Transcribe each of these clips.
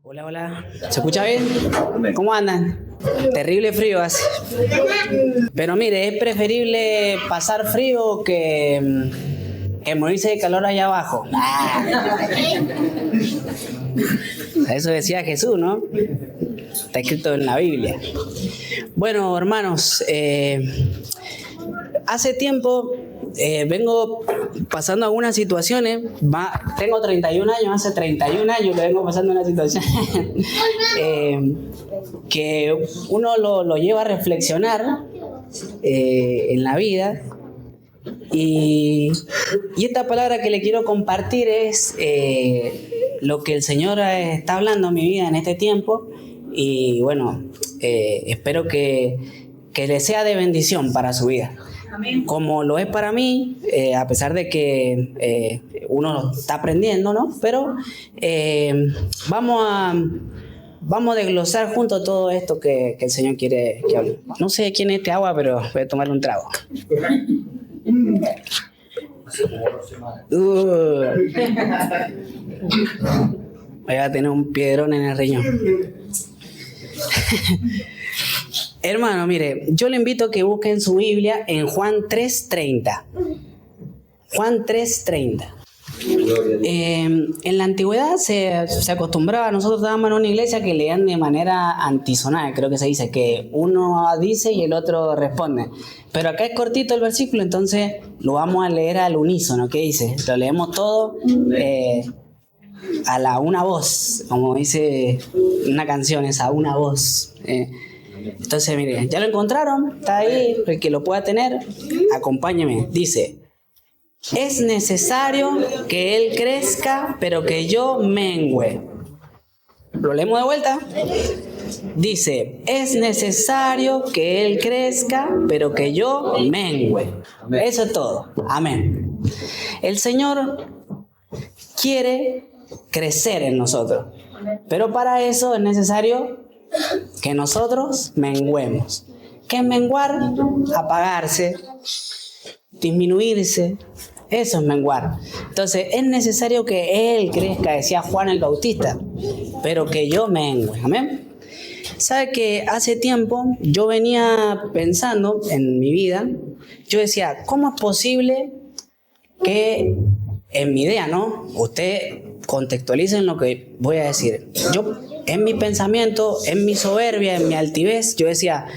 Hola, hola. ¿Se escucha bien? ¿Cómo andan? Terrible frío hace. Pero mire, es preferible pasar frío que morirse de calor allá abajo. Eso decía Jesús, ¿no? Está escrito en la Biblia. Bueno, hermanos, hace tiempo vengo pasando algunas situaciones. Tengo 31 años, hace 31 años que vengo pasando una situación que uno lo lleva a reflexionar en la vida. Y esta palabra que le quiero compartir es lo que el Señor está hablando en mi vida en este tiempo. Y bueno, espero que le sea de bendición para su vida. Amén. Como lo es para mí, a pesar de que uno está aprendiendo, ¿no? Pero vamos a desglosar juntos todo esto que el Señor quiere que hable. No sé quién es este agua, pero voy a tomarle un trago. Voy a tener un piedrón en el riñón. Hermano, mire, yo le invito a que busquen su Biblia en Juan 3:30. Juan 3:30. En la antigüedad se acostumbraba, nosotros estábamos en una iglesia que leían de manera antisonal, creo que se dice, que uno dice y el otro responde. Pero acá es cortito el versículo, entonces lo vamos a leer al unísono. ¿Qué dice? Lo leemos todo a una voz, como dice una canción, esa una voz. Entonces, mire, ya lo encontraron, está ahí, el que lo pueda tener, acompáñeme. Dice: es necesario que Él crezca, pero que yo mengüe. Lo leemos de vuelta. Dice: es necesario que Él crezca, pero que yo mengüe. Eso es todo. Amén. El Señor quiere crecer en nosotros, pero para eso es necesario que nosotros menguemos. ¿Qué es menguar? Apagarse, disminuirse. Eso es menguar. Entonces es necesario que Él crezca, decía Juan el Bautista, pero que yo mengue. Amén. ¿Sabe que hace tiempo yo venía pensando en mi vida? Yo decía, ¿cómo es posible que en mi idea, ¿no? Usted contextualice en lo que voy a decir. Yo, en mi pensamiento, en mi soberbia, en mi altivez, yo decía,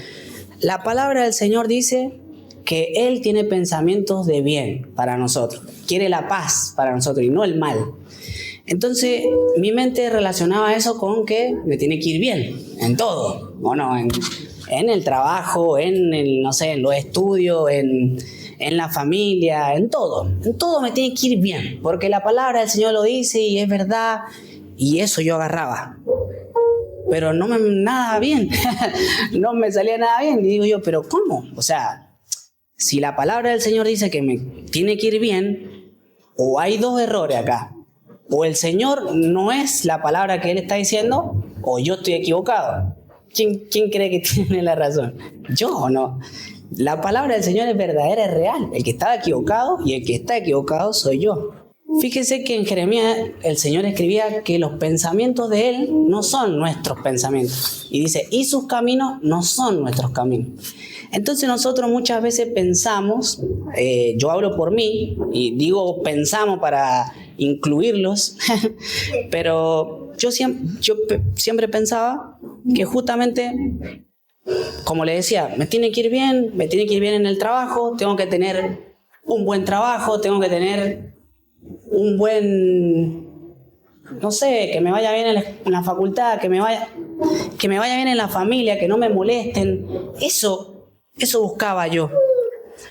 la palabra del Señor dice que Él tiene pensamientos de bien para nosotros, quiere la paz para nosotros y no el mal. Entonces mi mente relacionaba eso con que me tiene que ir bien en todo, ¿o no? En el trabajo, en los estudios, en la familia, en todo me tiene que ir bien, porque la palabra del Señor lo dice y es verdad, y eso yo agarraba. Pero no me nada bien, no me salía nada bien. Y digo yo, ¿pero cómo? O sea, si la palabra del Señor dice que me tiene que ir bien, o hay dos errores acá. O el Señor no es la palabra que Él está diciendo, o yo estoy equivocado. ¿Quién cree que tiene la razón? ¿Yo o no? La palabra del Señor es verdadera, es real. El que estaba equivocado y el que está equivocado soy yo. Fíjese que en Jeremías el Señor escribía que los pensamientos de Él no son nuestros pensamientos. Y dice, y sus caminos no son nuestros caminos. Entonces nosotros muchas veces pensamos, yo hablo por mí y digo pensamos para incluirlos, pero yo siempre pensaba que justamente, como le decía, me tiene que ir bien en el trabajo, tengo que tener un buen trabajo, tengo que tener un buen, no sé, que me vaya bien en la facultad, que me vaya bien en la familia, que no me molesten. Eso buscaba yo.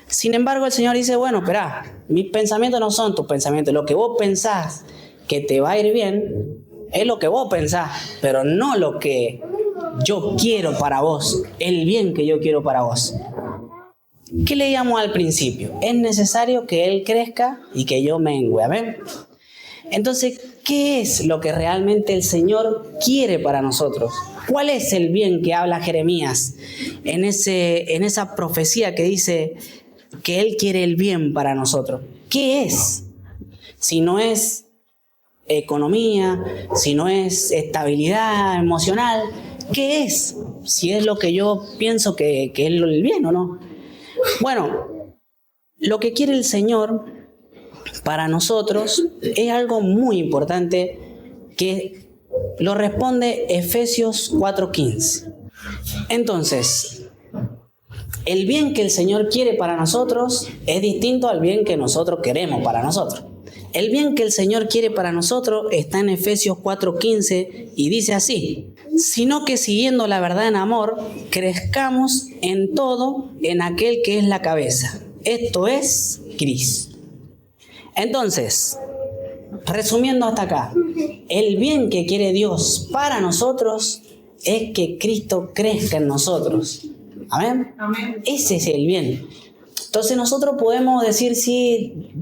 Sin embargo, el Señor dice, bueno, espera, mis pensamientos no son tus pensamientos. Lo que vos pensás que te va a ir bien es lo que vos pensás, pero no lo que yo quiero para vos, el bien que yo quiero para vos. ¿Qué leíamos al principio? Es necesario que Él crezca y que yo mengüe. ¿Amén? Entonces, ¿qué es lo que realmente el Señor quiere para nosotros? ¿Cuál es el bien que habla Jeremías en esa profecía que dice que Él quiere el bien para nosotros? ¿Qué es? Si no es economía, si no es estabilidad emocional, ¿qué es? Si es lo que yo pienso que es el bien o no. Bueno, lo que quiere el Señor para nosotros es algo muy importante que lo responde Efesios 4:15. Entonces, el bien que el Señor quiere para nosotros es distinto al bien que nosotros queremos para nosotros. El bien que el Señor quiere para nosotros está en Efesios 4:15 y dice así: sino que siguiendo la verdad en amor, crezcamos en todo en aquel que es la cabeza, esto es Cristo. Entonces, resumiendo hasta acá, el bien que quiere Dios para nosotros es que Cristo crezca en nosotros. ¿Amén? Amén. Ese es el bien. Entonces nosotros podemos decir, sí,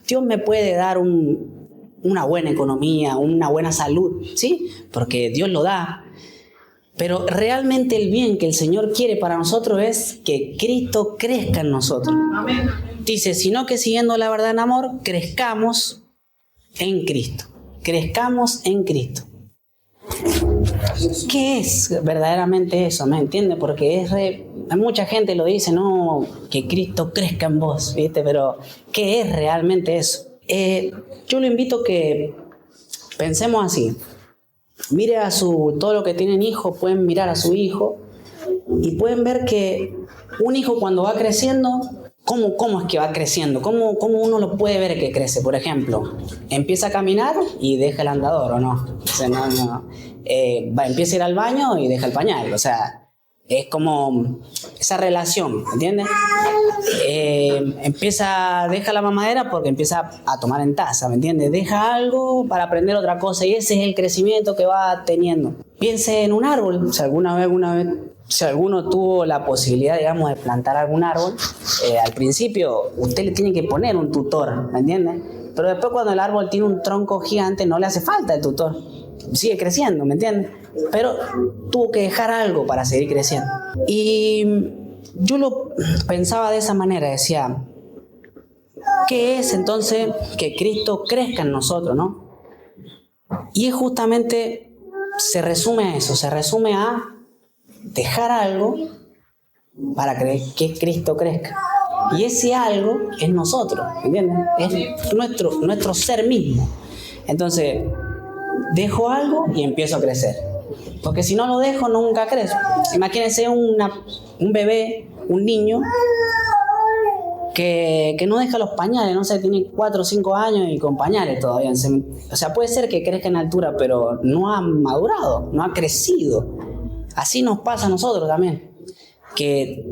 Dios me puede dar una buena economía, una buena salud, ¿sí? Porque Dios lo da. Pero realmente el bien que el Señor quiere para nosotros es que Cristo crezca en nosotros. Amén. Dice, sino que siguiendo la verdad en amor, crezcamos en Cristo. Crezcamos en Cristo. ¿Qué es verdaderamente eso? ¿Me entiende? Porque mucha gente lo dice, no, que Cristo crezca en vos, ¿viste? Pero ¿qué es realmente eso? Yo lo invito a que pensemos así. Mire todo lo que tienen hijos, pueden mirar a su hijo y pueden ver que un hijo cuando va creciendo, ¿cómo es que va creciendo? ¿Cómo uno lo puede ver que crece? Por ejemplo, empieza a caminar y deja el andador, ¿o no? O sea, empieza a ir al baño y deja el pañal, o sea, es como esa relación, ¿entiendes? Deja la mamadera porque empieza a tomar en taza, ¿me entiendes? Deja algo para aprender otra cosa y ese es el crecimiento que va teniendo. Piense en un árbol, si alguno tuvo la posibilidad, digamos, de plantar algún árbol, al principio usted le tiene que poner un tutor, ¿me entiendes? Pero después cuando el árbol tiene un tronco gigante no le hace falta el tutor, sigue creciendo, ¿me entiendes? Pero tuvo que dejar algo para seguir creciendo. Y yo lo pensaba de esa manera, decía, ¿qué es entonces que Cristo crezca en nosotros, no? Y es justamente, se resume a eso, se resume a dejar algo para que Cristo crezca. Y ese algo es nosotros, ¿entiendes? Es nuestro ser mismo. Entonces, dejo algo y empiezo a crecer. Porque si no lo dejo, nunca crezco. Imagínense un bebé, un niño, que no deja los pañales, no sé, tiene 4 o 5 años y con pañales todavía. O sea, puede ser que crezca en altura, pero no ha madurado, no ha crecido. Así nos pasa a nosotros también. Que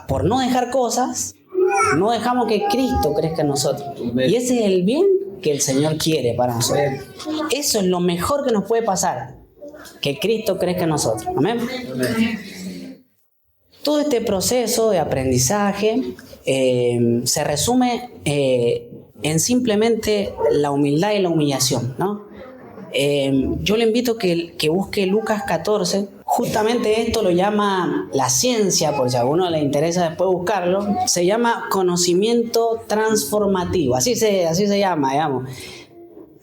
por no dejar cosas, no dejamos que Cristo crezca en nosotros. Y ese es el bien que el Señor quiere para nosotros. Eso es lo mejor que nos puede pasar, que Cristo crezca en nosotros. Amén. Todo este proceso de aprendizaje se resume en simplemente la humildad y la humillación, ¿no? Yo le invito que busque Lucas 14. Justamente esto lo llama la ciencia, por si a alguno le interesa después buscarlo, se llama conocimiento transformativo, así se llama, digamos.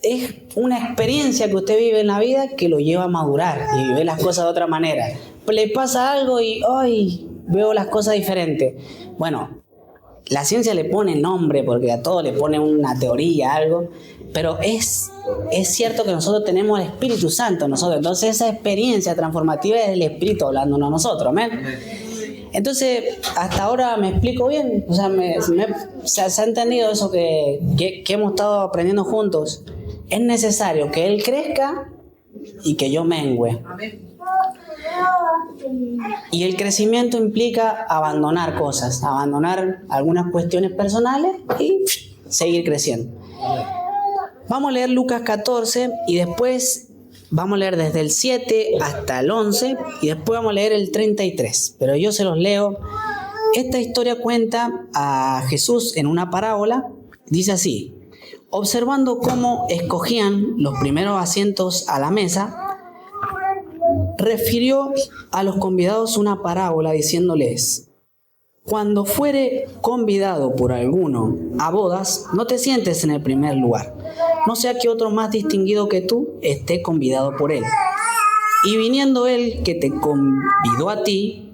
Es una experiencia que usted vive en la vida que lo lleva a madurar y ve las cosas de otra manera. Le pasa algo y ¡ay! Veo las cosas diferentes. Bueno, la ciencia le pone nombre porque a todo le pone una teoría, algo, pero es cierto que nosotros tenemos el Espíritu Santo en nosotros, entonces esa experiencia transformativa es el Espíritu hablándonos a nosotros, ¿amén? Entonces, hasta ahora me explico bien, o sea, se ha entendido eso que hemos estado aprendiendo juntos. Es necesario que Él crezca y que yo mengüe. Y el crecimiento implica abandonar cosas, abandonar algunas cuestiones personales y seguir creciendo. Vamos a leer Lucas 14 y después vamos a leer desde el 7 hasta el 11 y después vamos a leer el 33. Pero yo se los leo. Esta historia cuenta a Jesús en una parábola. Dice así: observando cómo escogían los primeros asientos a la mesa, refirió a los convidados una parábola diciéndoles: cuando fuere convidado por alguno a bodas, no te sientes en el primer lugar, no sea que otro más distinguido que tú esté convidado por él. Y viniendo él que te convidó a ti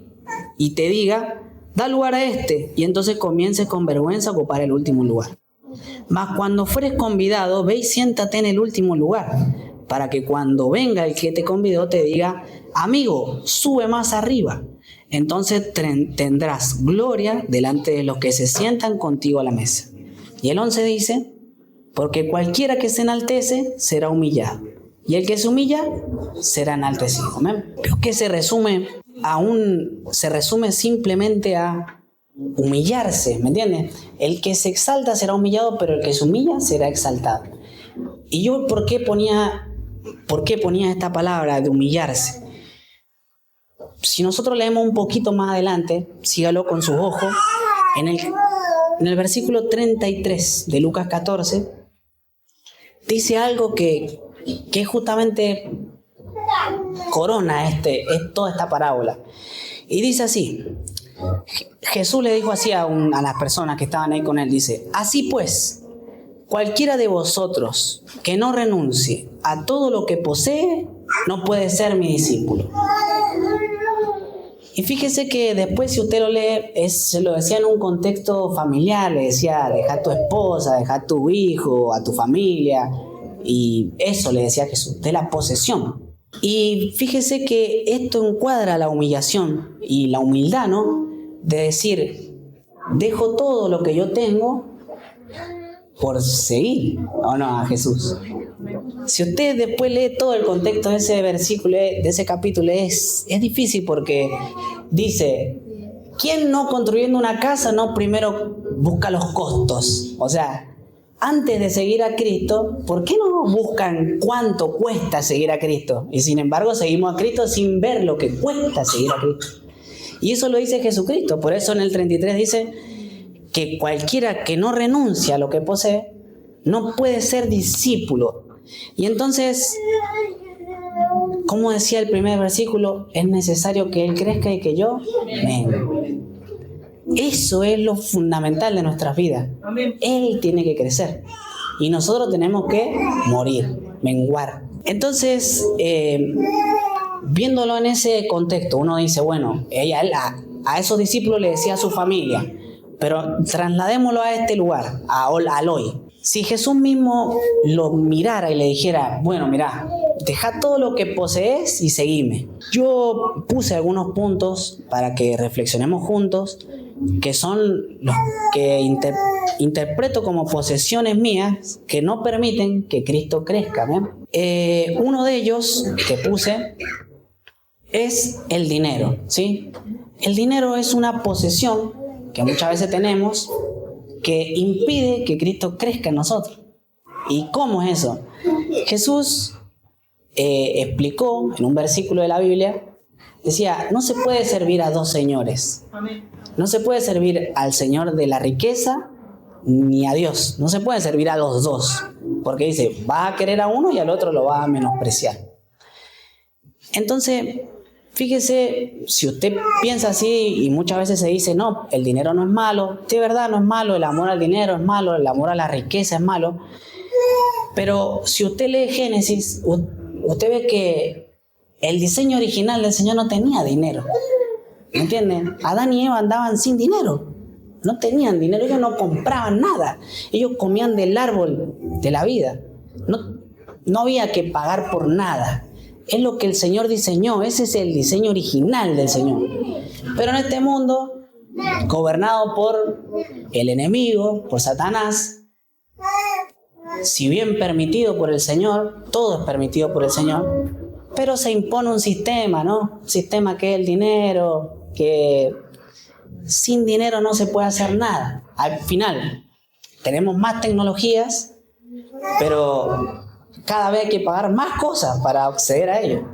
y te diga, da lugar a este, y entonces comiences con vergüenza a ocupar el último lugar. Mas cuando fueres convidado, ve y siéntate en el último lugar, para que cuando venga el que te convidó te diga, amigo, sube más arriba. Entonces tendrás gloria delante de los que se sientan contigo a la mesa. Y el 11 dice, porque cualquiera que se enaltece será humillado, y el que se humilla será enaltecido. ¿Amén? Pero que se resume simplemente a humillarse, ¿me entiendes? El que se exalta será humillado, pero el que se humilla será exaltado. Y yo, ¿por qué ponía esta palabra de humillarse? Si nosotros leemos un poquito más adelante, sígalo con sus ojos, en el versículo 33 de Lucas 14, dice algo que justamente corona toda esta parábola. Y dice así, Jesús le dijo así a las personas que estaban ahí con él, dice, así pues, cualquiera de vosotros que no renuncie a todo lo que posee, no puede ser mi discípulo. Y fíjese que después, si usted lo lee, se lo decía en un contexto familiar, le decía, deja a tu esposa, deja a tu hijo, a tu familia, y eso le decía Jesús, de la posesión. Y fíjese que esto encuadra la humillación y la humildad, ¿no? De decir, dejo todo lo que yo tengo por seguir, ¿o no? A Jesús. Si usted después lee todo el contexto de ese versículo, de ese capítulo, es difícil porque dice, ¿quién no construyendo una casa no primero busca los costos? O sea, antes de seguir a Cristo, ¿por qué no buscan cuánto cuesta seguir a Cristo? Y sin embargo seguimos a Cristo sin ver lo que cuesta seguir a Cristo. Y eso lo dice Jesucristo. Por eso en el 33 dice que cualquiera que no renuncia a lo que posee, no puede ser discípulo. Y entonces, como decía el primer versículo, es necesario que Él crezca y que yo mengue. Eso es lo fundamental de nuestras vidas. Él tiene que crecer y nosotros tenemos que morir, menguar. Entonces, viéndolo en ese contexto, uno dice, bueno, a esos discípulos le decía a su familia, pero trasladémoslo a este lugar, al hoy. Si Jesús mismo lo mirara y le dijera, bueno, mira, deja todo lo que posees y seguime. Yo puse algunos puntos para que reflexionemos juntos, que son los que interpreto como posesiones mías que no permiten que Cristo crezca. Uno de ellos que puse es el dinero, ¿sí? El dinero es una posesión que muchas veces tenemos que impide que Cristo crezca en nosotros. ¿Y cómo es eso? Jesús explicó en un versículo de la Biblia, decía, no se puede servir a dos señores. No se puede servir al Señor de la riqueza ni a Dios. No se puede servir a los dos. Porque dice, vas a querer a uno y al otro lo vas a menospreciar. Entonces, fíjese, si usted piensa así y muchas veces se dice, no, el dinero no es malo. De verdad no es malo, el amor al dinero es malo, el amor a la riqueza es malo. Pero si usted lee Génesis, usted ve que el diseño original del Señor no tenía dinero. ¿Me entienden? Adán y Eva andaban sin dinero. No tenían dinero, ellos no compraban nada. Ellos comían del árbol de la vida. No había que pagar por nada. Es lo que el Señor diseñó. Ese es el diseño original del Señor. Pero en este mundo, gobernado por el enemigo, por Satanás, si bien permitido por el Señor, todo es permitido por el Señor, pero se impone un sistema, ¿no? Un sistema que es el dinero, que sin dinero no se puede hacer nada. Al final, tenemos más tecnologías, pero cada vez hay que pagar más cosas para acceder a ello.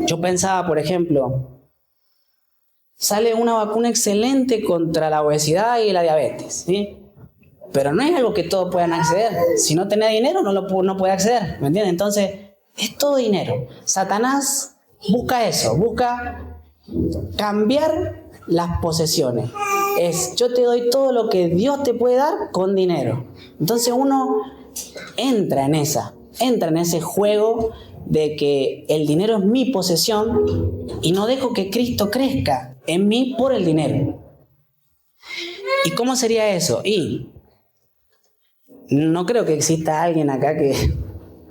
Yo pensaba, por ejemplo, sale una vacuna excelente contra la obesidad y la diabetes, ¿sí? Pero no es algo que todos puedan acceder. Si no tenés dinero, no puede acceder, ¿me entiendes? Entonces, es todo dinero. Satanás busca eso, busca cambiar las posesiones. Yo te doy todo lo que Dios te puede dar con dinero. Entonces uno entra en ese juego de que el dinero es mi posesión y no dejo que Cristo crezca en mí por el dinero. ¿Y cómo sería eso? Y no creo que exista alguien acá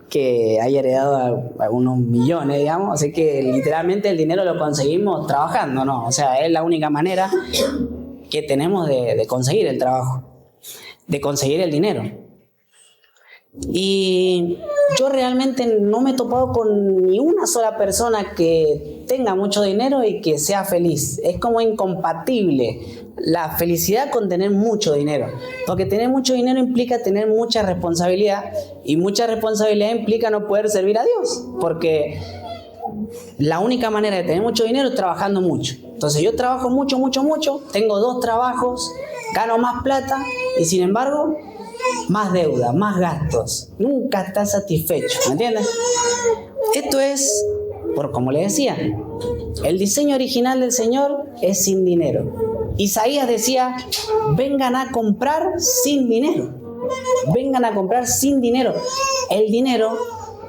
que haya heredado algunos millones, digamos, así que literalmente el dinero lo conseguimos trabajando, ¿no? O sea, es la única manera que tenemos de conseguir el trabajo, de conseguir el dinero. Y yo realmente no me he topado con ni una sola persona que tenga mucho dinero y que sea feliz. Es como incompatible la felicidad con tener mucho dinero, porque tener mucho dinero implica tener mucha responsabilidad, y mucha responsabilidad implica no poder servir a Dios, porque la única manera de tener mucho dinero es trabajando mucho. Entonces yo trabajo mucho, tengo 2 trabajos, gano más plata y sin embargo más deuda, más gastos. Nunca estás satisfecho, ¿me entiendes? Esto es, por como le decía, el diseño original del Señor es sin dinero. Isaías decía, vengan a comprar sin dinero. Vengan a comprar sin dinero. El dinero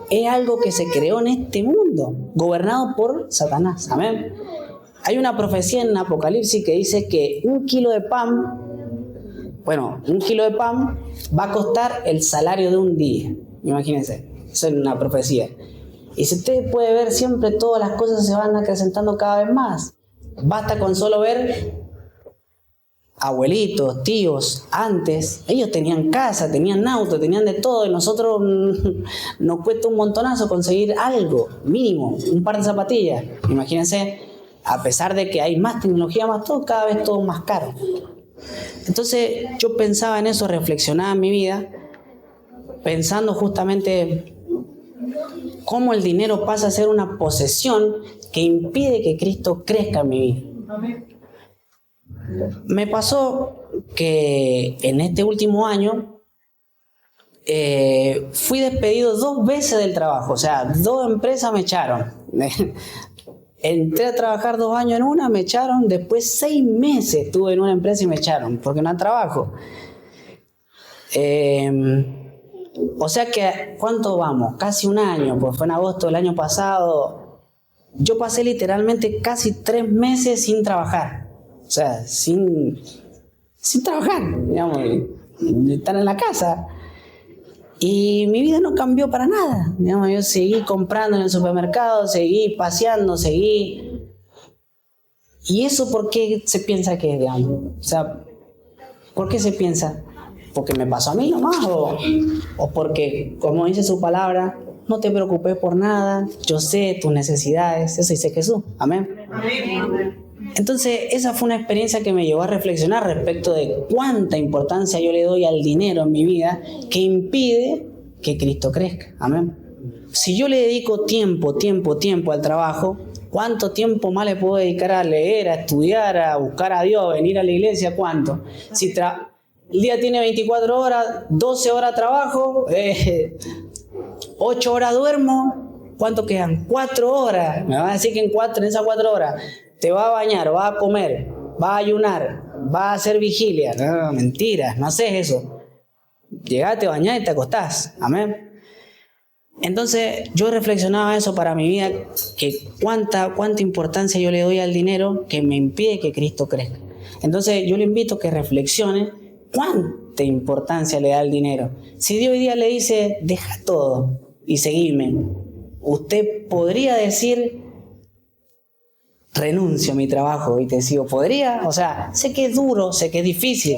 es algo que se creó en este mundo, gobernado por Satanás. Amén. Hay una profecía en Apocalipsis que dice que 1 kilo de pan, va a costar el salario de un día. Imagínense, eso es una profecía. Y si usted puede ver, siempre todas las cosas se van acrecentando cada vez más. Basta con solo ver abuelitos, tíos, antes, ellos tenían casa, tenían auto, tenían de todo, y nosotros nos cuesta un montonazo conseguir algo, mínimo, un par de zapatillas. Imagínense, a pesar de que hay más tecnología, más todo, cada vez todo más caro. Entonces yo pensaba en eso, reflexionaba en mi vida, pensando justamente cómo el dinero pasa a ser una posesión que impide que Cristo crezca en mi vida. Me pasó que en este último año fui despedido 2 veces del trabajo, o sea, 2 empresas me echaron. Entré a trabajar 2 años en una, me echaron, después 6 meses estuve en una empresa y me echaron, porque no hay trabajo. O sea que, ¿cuánto vamos? Casi 1 año, pues fue en agosto del año pasado. Yo pasé literalmente casi 3 meses sin trabajar. O sea, sin trabajar, digamos, estar en la casa. Y mi vida no cambió para nada. Digamos, yo seguí comprando en el supermercado, seguí paseando, seguí. ¿Y eso por qué se piensa que es, digamos? O sea, ¿por qué se piensa? ¿Porque me pasó a mí nomás? ¿O porque, como dice su palabra, no te preocupes por nada, yo sé tus necesidades? Eso dice Jesús. Amén. Amén. Entonces, esa fue una experiencia que me llevó a reflexionar respecto de cuánta importancia yo le doy al dinero en mi vida que impide que Cristo crezca. Amén. Si yo le dedico tiempo al trabajo, ¿cuánto tiempo más le puedo dedicar a leer, a estudiar, a buscar a Dios, a venir a la iglesia? ¿Cuánto? Si el día tiene 24 horas, 12 horas trabajo, 8 horas duermo, ¿cuánto quedan? 4 horas. Me van a decir que en esas 4 horas te va a bañar, va a comer, va a ayunar, va a hacer vigilia. No, mentiras, no haces eso. Llegás, te bañás y te acostás. Amén. Entonces yo reflexionaba eso para mi vida, que cuánta importancia yo le doy al dinero que me impide que Cristo crezca. Entonces yo le invito a que reflexione cuánta importancia le da al dinero. Si Dios hoy día le dice, deja todo y seguime, usted podría decir, renuncio a mi trabajo y te sigo. ¿Podría? O sea, sé que es duro, sé que es difícil,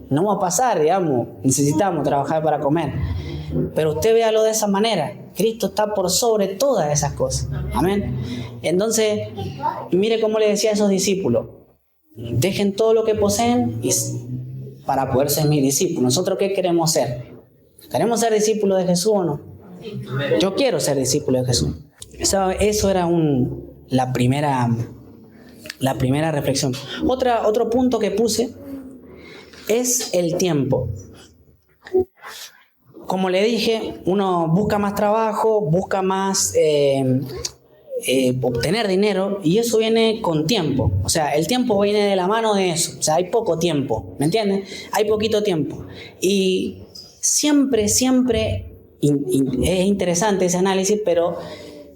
no va a pasar, digamos, necesitamos trabajar para comer. Pero usted véalo de esa manera, Cristo está por sobre todas esas cosas. Amén. Entonces, mire cómo le decía a esos discípulos, dejen todo lo que poseen para poder ser mis discípulos. ¿Nosotros qué queremos ser? ¿Queremos ser discípulos de Jesús o no? Yo quiero ser discípulo de Jesús. Eso era la primera reflexión. Otro punto que puse es el tiempo. Como le dije, uno busca más trabajo, busca más obtener dinero, y eso viene con tiempo. O sea, el tiempo viene de la mano de eso. O sea, hay poco tiempo, ¿me entiendes? Hay poquito tiempo. Y siempre es interesante ese análisis, pero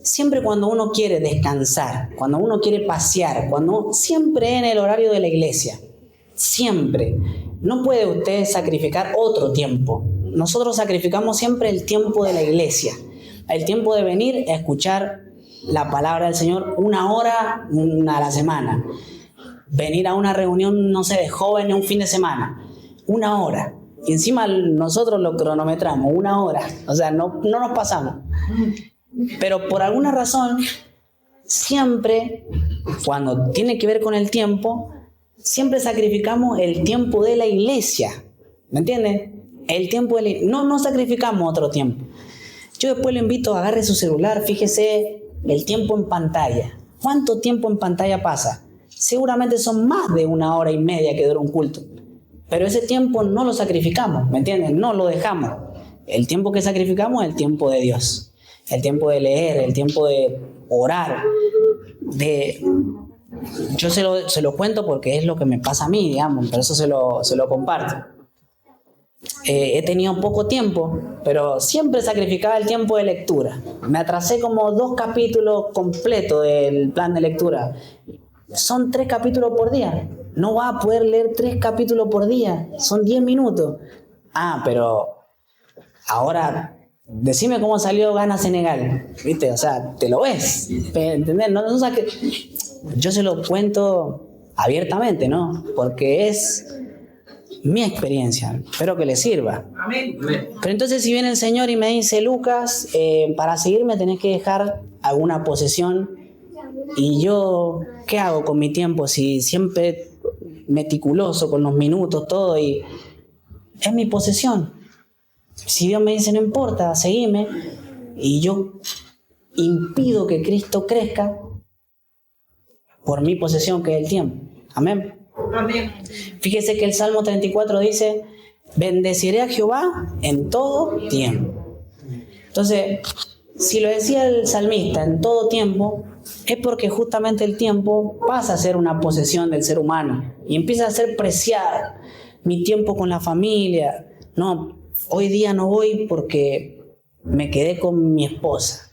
siempre cuando uno quiere descansar, cuando uno quiere pasear, siempre en el horario de la iglesia, siempre. No puede usted sacrificar otro tiempo. Nosotros sacrificamos siempre el tiempo de la iglesia, el tiempo de venir a escuchar la palabra del Señor 1 hora a la semana. Venir a una reunión, no sé, de jóvenes un fin de semana, 1 hora. Y encima nosotros lo cronometramos, 1 hora. O sea, no nos pasamos. Pero por alguna razón, siempre, cuando tiene que ver con el tiempo, siempre sacrificamos el tiempo de la iglesia. ¿Me entiendes? El tiempo de no sacrificamos otro tiempo. Yo después lo invito a agarre su celular, fíjese el tiempo en pantalla. ¿Cuánto tiempo en pantalla pasa? Seguramente son más de 1 hora y media que dura un culto. Pero ese tiempo no lo sacrificamos, ¿me entienden? No lo dejamos. El tiempo que sacrificamos es el tiempo de Dios. El tiempo de leer, el tiempo de orar. Yo se lo cuento porque es lo que me pasa a mí, digamos. Por eso se lo comparto. He tenido poco tiempo, pero siempre sacrificaba el tiempo de lectura. Me atrasé como 2 capítulos completos del plan de lectura. Son 3 capítulos por día. No va a poder leer 3 capítulos por día. Son 10 minutos. Pero ahora, decime cómo salió Ghana Senegal. ¿Viste? O sea, te lo ves. ¿Entendés? Yo se lo cuento abiertamente, ¿no? Porque es mi experiencia. Espero que le sirva. Amén. Pero entonces si viene el Señor y me dice, Lucas, para seguirme tenés que dejar alguna posesión. Y yo, ¿qué hago con mi tiempo? Si siempre meticuloso con los minutos, todo, y es mi posesión. Si Dios me dice, no importa, seguime, y yo impido que Cristo crezca por mi posesión, que es el tiempo. Amén. Amén. Fíjese que el Salmo 34 dice, bendeciré a Jehová en todo tiempo. Entonces, si lo decía el salmista en todo tiempo, es porque justamente el tiempo pasa a ser una posesión del ser humano y empieza a ser preciado. Mi tiempo con la familia, no, hoy día no voy porque me quedé con mi esposa,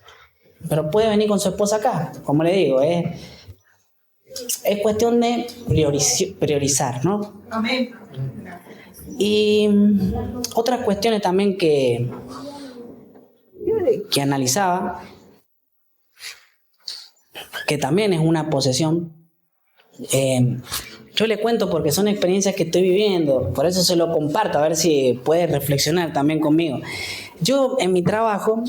pero puede venir con su esposa acá, como le digo, es cuestión de priorizar, ¿no? Amén. Y otras cuestiones también que analizaba, que también es una posesión. Yo le cuento porque son experiencias que estoy viviendo, por eso se lo comparto, a ver si puede reflexionar también conmigo. Yo en mi trabajo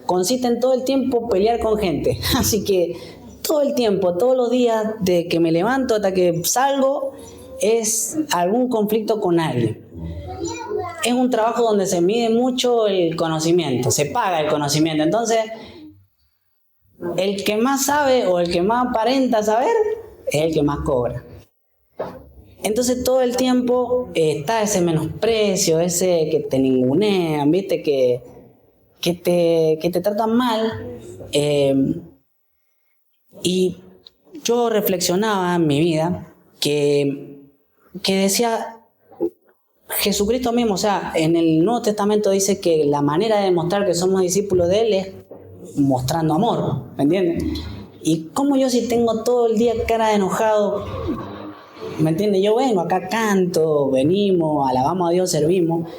consiste en todo el tiempo pelear con gente, así que todo el tiempo, todos los días, de que me levanto hasta que salgo, es algún conflicto con alguien. Es un trabajo donde se mide mucho el conocimiento, se paga el conocimiento, entonces el que más sabe o el que más aparenta saber es el que más cobra. Entonces todo el tiempo está ese menosprecio, ese que te ningunean, ¿viste? Que te tratan mal. Y yo reflexionaba en mi vida que decía Jesucristo mismo, o sea, en el Nuevo Testamento dice que la manera de demostrar que somos discípulos de Él es mostrando amor, ¿me entiendes? Y como yo si tengo todo el día cara de enojado, ¿me entiendes? Yo vengo acá, canto, venimos, alabamos a Dios, servimos,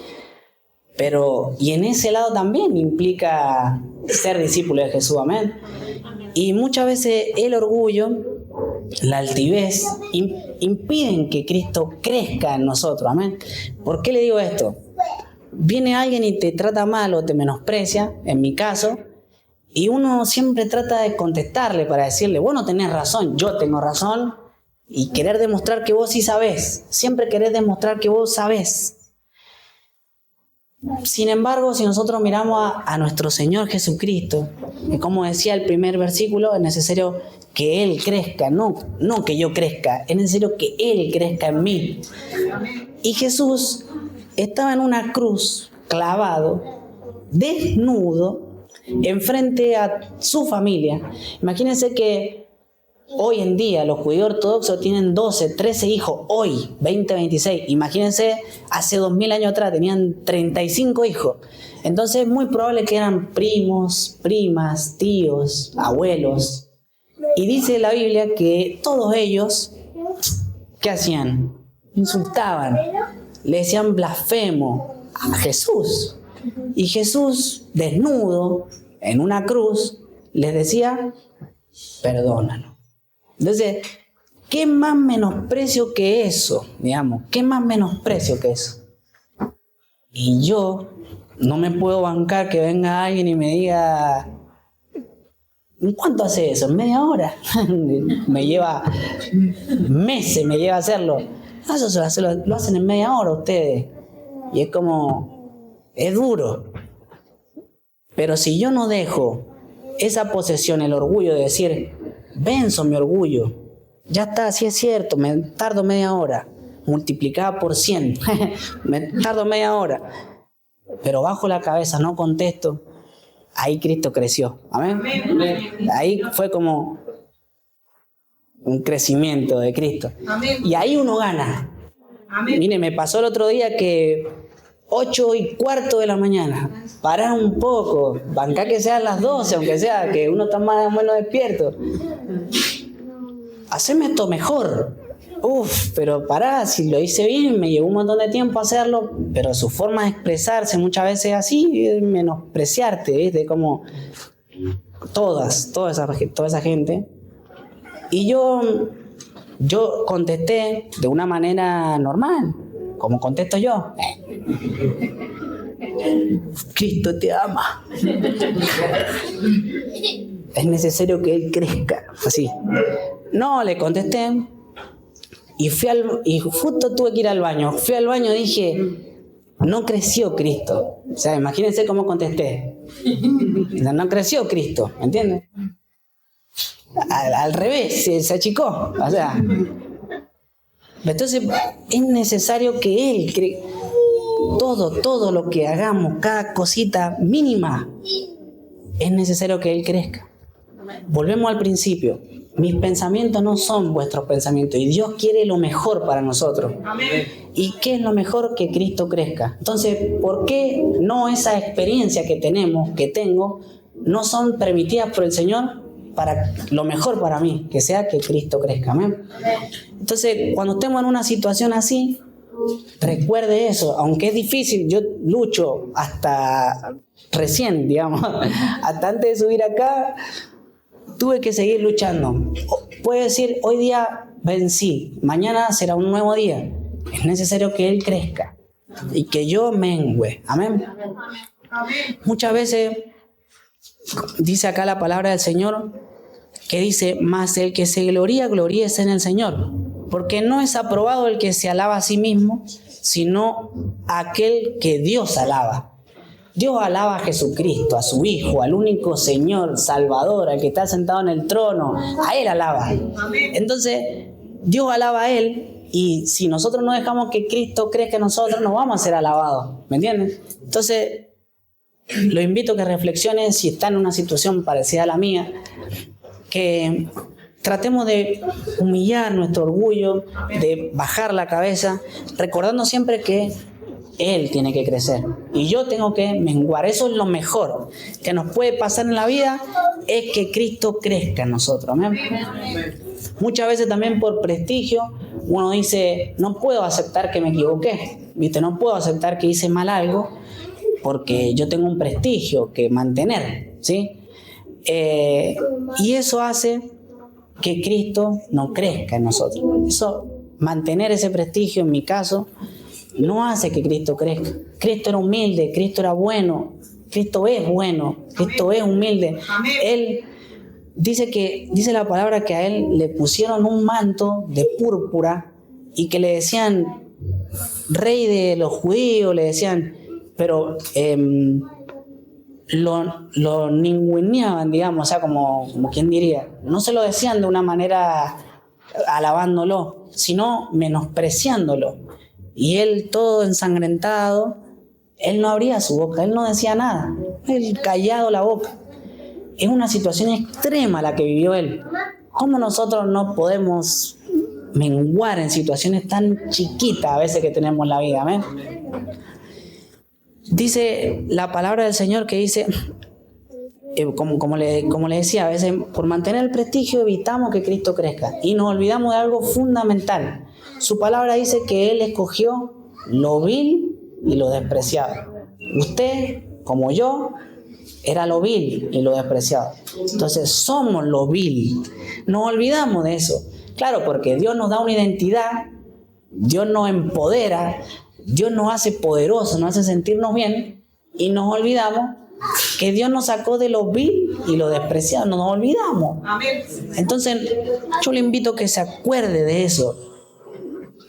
pero y en ese lado también implica ser discípulo de Jesús, amén. Y muchas veces el orgullo, la altivez, impiden que Cristo crezca en nosotros, amén. ¿Por qué le digo esto? Viene alguien y te trata mal o te menosprecia, en mi caso, y uno siempre trata de contestarle para decirle, vos no tenés razón, yo tengo razón, y querer demostrar que vos sí sabés, siempre querés demostrar que vos sabés. Sin embargo, si nosotros miramos a nuestro Señor Jesucristo, y como decía el primer versículo, es necesario que Él crezca, no que yo crezca, es necesario que Él crezca en mí. Y Jesús estaba en una cruz, clavado, desnudo, enfrente a su familia. Imagínense que Hoy en día los judíos ortodoxos tienen 12, 13 hijos. Hoy, 2026. Imagínense, hace 2000 años atrás tenían 35 hijos. Entonces es muy probable que eran primos, primas, tíos, abuelos. Y dice la Biblia que todos ellos, ¿qué hacían? Insultaban, le decían blasfemo a Jesús. Y Jesús, desnudo, en una cruz, les decía, perdónanos. Entonces, ¿qué más menosprecio que eso? Digamos, ¿qué más menosprecio que eso? Y yo no me puedo bancar que venga alguien y me diga, ¿en cuánto hace eso? ¿En media hora? Me lleva meses, me lleva a hacerlo. No, eso lo hacen en media hora ustedes. Y es como, es duro. Pero si yo no dejo esa posesión, el orgullo de decir, venzo mi orgullo, ya está, sí es cierto, me tardo media hora, multiplicada por 100, me tardo media hora, pero bajo la cabeza, no contesto, ahí Cristo creció, amén. Ahí fue como un crecimiento de Cristo, y ahí uno gana. Mire, me pasó el otro día que 8:15 de la mañana, parar un poco, bancar que sean las 12, aunque sea que uno está más o menos despierto, haceme esto mejor. Pero pará, si lo hice bien, me llevó un montón de tiempo hacerlo, pero su forma de expresarse muchas veces así, es menospreciarte, ¿viste? Como toda esa gente. Y yo contesté de una manera normal, como contesto yo. Cristo te ama. Es necesario que Él crezca. Así. No, le contesté. Y justo tuve que ir al baño. Fui al baño y dije, no creció Cristo. O sea, imagínense cómo contesté. No creció Cristo, ¿me entiendes? Al revés, se achicó. O sea, entonces es necesario que Él crezca. Todo lo que hagamos, cada cosita mínima, es necesario que Él crezca. Volvemos al principio. Mis pensamientos no son vuestros pensamientos y Dios quiere lo mejor para nosotros. ¿Y qué es lo mejor? Que Cristo crezca. Entonces, ¿por qué no esa experiencia que tengo, no son permitidas por el Señor para lo mejor para mí? Que sea que Cristo crezca. ¿Amén? Entonces, cuando estemos en una situación así, recuerde eso, aunque es difícil, yo lucho hasta recién, digamos, hasta antes de subir acá, tuve que seguir luchando. Puede decir, hoy día vencí, mañana será un nuevo día. Es necesario que Él crezca y que yo mengüe. Amén. Muchas veces dice acá la palabra del Señor que dice, mas el que se gloríese en el Señor. Porque no es aprobado el que se alaba a sí mismo, sino aquel que Dios alaba. Dios alaba a Jesucristo, a su Hijo, al único Señor, Salvador, al que está sentado en el trono. A Él alaba. Entonces, Dios alaba a Él, y si nosotros no dejamos que Cristo crezca en nosotros, no vamos a ser alabados. ¿Me entienden? Entonces, lo invito a que reflexionen si está en una situación parecida a la mía, que tratemos de humillar nuestro orgullo, de bajar la cabeza, recordando siempre que Él tiene que crecer y yo tengo que menguar. Eso es lo mejor que nos puede pasar en la vida, es que Cristo crezca en nosotros. ¿Amén? Muchas veces también por prestigio uno dice, no puedo aceptar que me equivoqué, ¿viste? No puedo aceptar que hice mal algo porque yo tengo un prestigio que mantener, ¿sí? Y eso hace que Cristo no crezca en nosotros. Eso, mantener ese prestigio, en mi caso, no hace que Cristo crezca. Cristo era humilde, Cristo era bueno, Cristo es bueno, Cristo es humilde. Él dice la palabra que a Él le pusieron un manto de púrpura y que le decían rey de los judíos, le decían, pero lo ninguneaban, digamos, o sea, como quien diría, no se lo decían de una manera alabándolo, sino menospreciándolo. Y Él, todo ensangrentado, Él no abría su boca, Él no decía nada, Él callado la boca. Es una situación extrema la que vivió Él, ¿Cómo nosotros no podemos menguar en situaciones tan chiquitas a veces que tenemos en la vida? Amén. Dice la palabra del Señor que dice, como le decía, a veces por mantener el prestigio evitamos que Cristo crezca y nos olvidamos de algo fundamental. Su palabra dice que Él escogió lo vil y lo despreciado. Usted, como yo, era lo vil y lo despreciado. Entonces somos lo vil. Nos olvidamos de eso. Claro, porque Dios nos da una identidad, Dios nos empodera, Dios nos hace poderosos, nos hace sentirnos bien y nos olvidamos que Dios nos sacó de lo vil y lo despreciado. No nos olvidamos. Entonces yo le invito a que se acuerde de eso.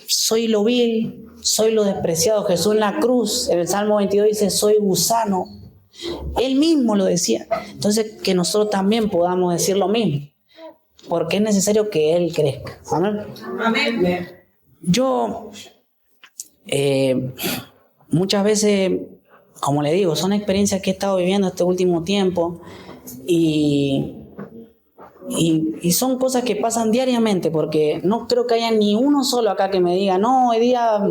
Soy lo vil, soy lo despreciado. Jesús en la cruz, en el Salmo 22 dice, soy gusano. Él mismo lo decía. Entonces que nosotros también podamos decir lo mismo, porque es necesario que Él crezca. Amén. Amén. Yo muchas veces, como le digo, son experiencias que he estado viviendo este último tiempo y son cosas que pasan diariamente, porque no creo que haya ni uno solo acá que me diga, no, hoy día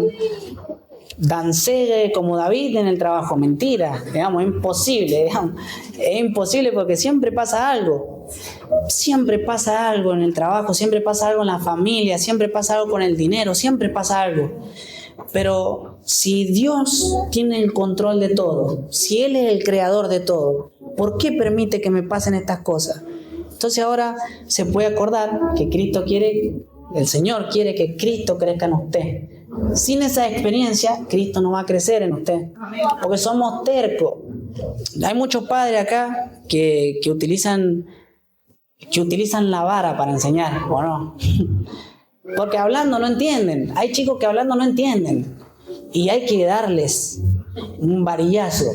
dancé como David en el trabajo. Mentira, digamos, es imposible, digamos. Es imposible porque siempre pasa algo. Siempre pasa algo en el trabajo, siempre pasa algo en la familia, siempre pasa algo con el dinero, siempre pasa algo. Pero si Dios tiene el control de todo, si Él es el creador de todo, ¿por qué permite que me pasen estas cosas? Entonces ahora se puede acordar que Cristo quiere, el Señor quiere que Cristo crezca en usted. Sin esa experiencia, Cristo no va a crecer en usted, porque somos tercos. Hay muchos padres acá que utilizan la vara para enseñar, ¿o no? Porque hablando no entienden. Hay chicos que hablando no entienden. Y hay que darles un varillazo.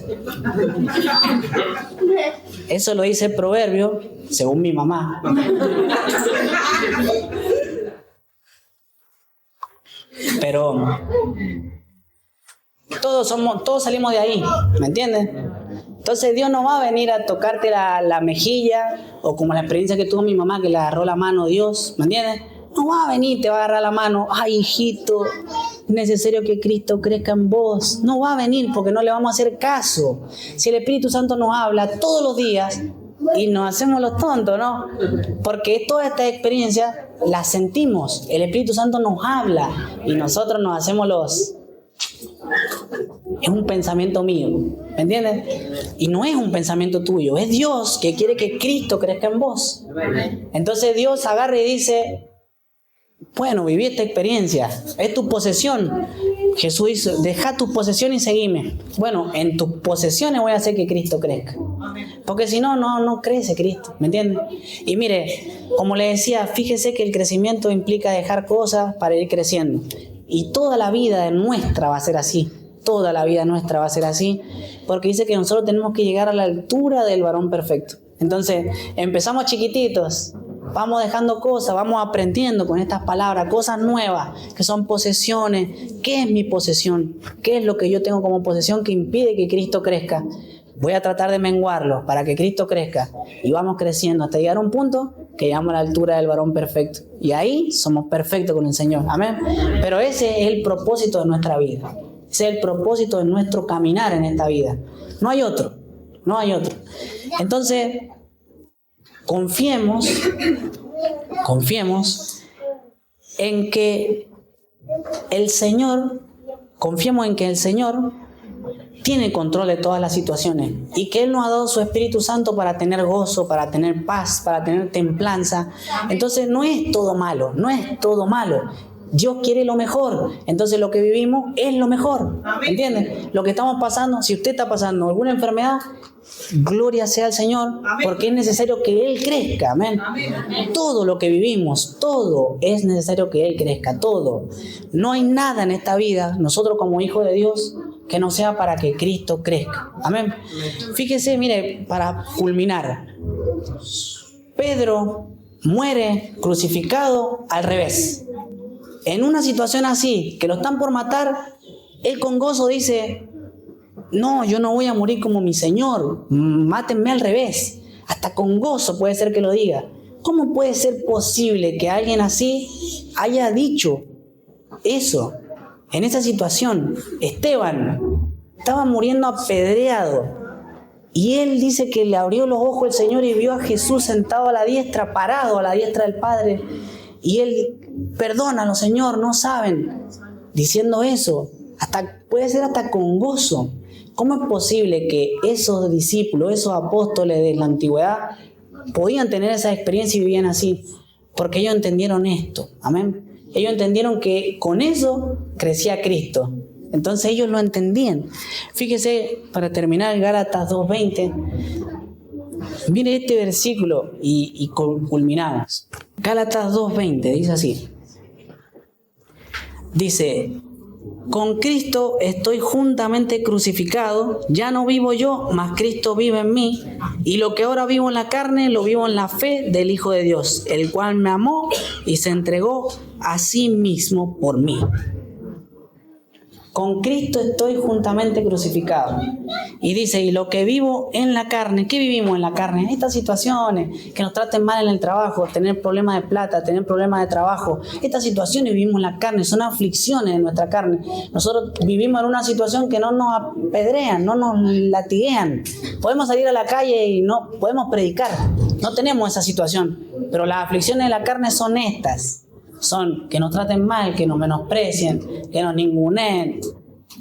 Eso lo dice el proverbio, según mi mamá. Pero todos salimos de ahí, ¿me entiendes? Entonces Dios no va a venir a tocarte la mejilla, o como la experiencia que tuvo mi mamá, que le agarró la mano Dios, ¿me entiendes? No va a venir, te va a agarrar la mano, ay hijito, es necesario que Cristo crezca en vos. No va a venir porque no le vamos a hacer caso. Si el Espíritu Santo nos habla todos los días y nos hacemos los tontos, ¿no? Porque toda esta experiencia la sentimos, el Espíritu Santo nos habla y nosotros nos hacemos los... Es un pensamiento mío, ¿me entiendes? Y no es un pensamiento tuyo, es Dios que quiere que Cristo crezca en vos. Entonces Dios agarra y dice, bueno, viví esta experiencia, es tu posesión. Jesús dice, deja tu posesión y seguime. Bueno, en tus posesiones voy a hacer que Cristo crezca. Porque si no, no crece Cristo, ¿me entiendes? Y mire, como le decía, fíjese que el crecimiento implica dejar cosas para ir creciendo. Y toda la vida nuestra va a ser así. Toda la vida nuestra va a ser así. Porque dice que nosotros tenemos que llegar a la altura del varón perfecto. Entonces, empezamos chiquititos. Vamos dejando cosas, vamos aprendiendo con estas palabras, cosas nuevas, que son posesiones. ¿Qué es mi posesión? ¿Qué es lo que yo tengo como posesión que impide que Cristo crezca? Voy a tratar de menguarlo para que Cristo crezca. Y vamos creciendo hasta llegar a un punto que llegamos a la altura del varón perfecto. Y ahí somos perfectos con el Señor. Amén. Pero ese es el propósito de nuestra vida. Ese es el propósito de nuestro caminar en esta vida. No hay otro. No hay otro. Entonces, confiemos en que el Señor tiene control de todas las situaciones y que Él nos ha dado su Espíritu Santo para tener gozo, para tener paz, para tener templanza. Entonces no es todo malo, no es todo malo. Dios quiere lo mejor, entonces lo que vivimos es lo mejor, ¿entiendes? Lo que estamos pasando, si usted está pasando alguna enfermedad, gloria sea al Señor, porque es necesario que Él crezca, amén. Todo lo que vivimos, todo es necesario que Él crezca, todo. No hay nada en esta vida, nosotros como hijos de Dios, que no sea para que Cristo crezca, amén. Fíjese, mire, para culminar, Pedro muere crucificado al revés. En una situación así, que lo están por matar, él con gozo dice, no, yo no voy a morir como mi Señor, mátenme al revés. Hasta con gozo puede ser que lo diga. ¿Cómo puede ser posible que alguien así haya dicho eso en esa situación? Esteban estaba muriendo apedreado y él dice que le abrió los ojos el Señor y vio a Jesús sentado a la diestra, parado a la diestra del Padre, y él, perdónalo, Señor, no saben, diciendo eso, puede ser hasta con gozo. ¿Cómo es posible que esos discípulos, esos apóstoles de la antigüedad podían tener esa experiencia y vivían así? Porque ellos entendieron esto, amén. Ellos entendieron que con eso crecía Cristo. Entonces ellos lo entendían. Fíjese, para terminar, Gálatas 2:20. Mire este versículo y culminamos. Gálatas 2:20 dice así. Dice: con Cristo estoy juntamente crucificado, ya no vivo yo, mas Cristo vive en mí, y lo que ahora vivo en la carne, lo vivo en la fe del Hijo de Dios, el cual me amó y se entregó a sí mismo por mí. Con Cristo estoy juntamente crucificado. Y dice, y lo que vivo en la carne, ¿qué vivimos en la carne? Estas situaciones, que nos traten mal en el trabajo, tener problemas de plata, tener problemas de trabajo. Estas situaciones vivimos en la carne, son aflicciones de nuestra carne. Nosotros vivimos en una situación que no nos apedrean, no nos latiguean. Podemos salir a la calle y no podemos predicar. No tenemos esa situación. Pero las aflicciones de la carne son estas. Son que nos traten mal, que nos menosprecien, que nos ninguneen,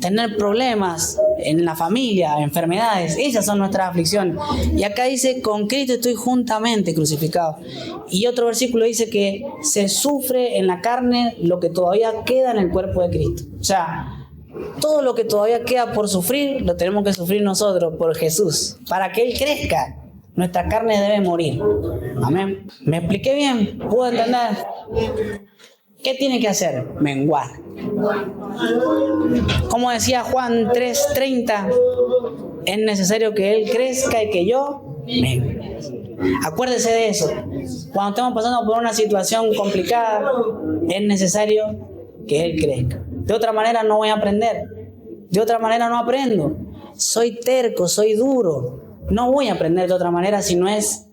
tener problemas en la familia, enfermedades. Esas son nuestras aflicciones. Y acá dice, con Cristo estoy juntamente crucificado. Y otro versículo dice que se sufre en la carne lo que todavía queda en el cuerpo de Cristo. O sea, todo lo que todavía queda por sufrir, lo tenemos que sufrir nosotros por Jesús. Para que Él crezca, nuestra carne debe morir. Amén. ¿Me expliqué bien? ¿Puedo entender? ¿Qué tiene que hacer? Menguar. Como decía Juan 3:30, es necesario que Él crezca y que yo mengue. Acuérdese de eso. Cuando estamos pasando por una situación complicada, es necesario que Él crezca. De otra manera no voy a aprender. De otra manera no aprendo. Soy terco, soy duro. No voy a aprender de otra manera si no es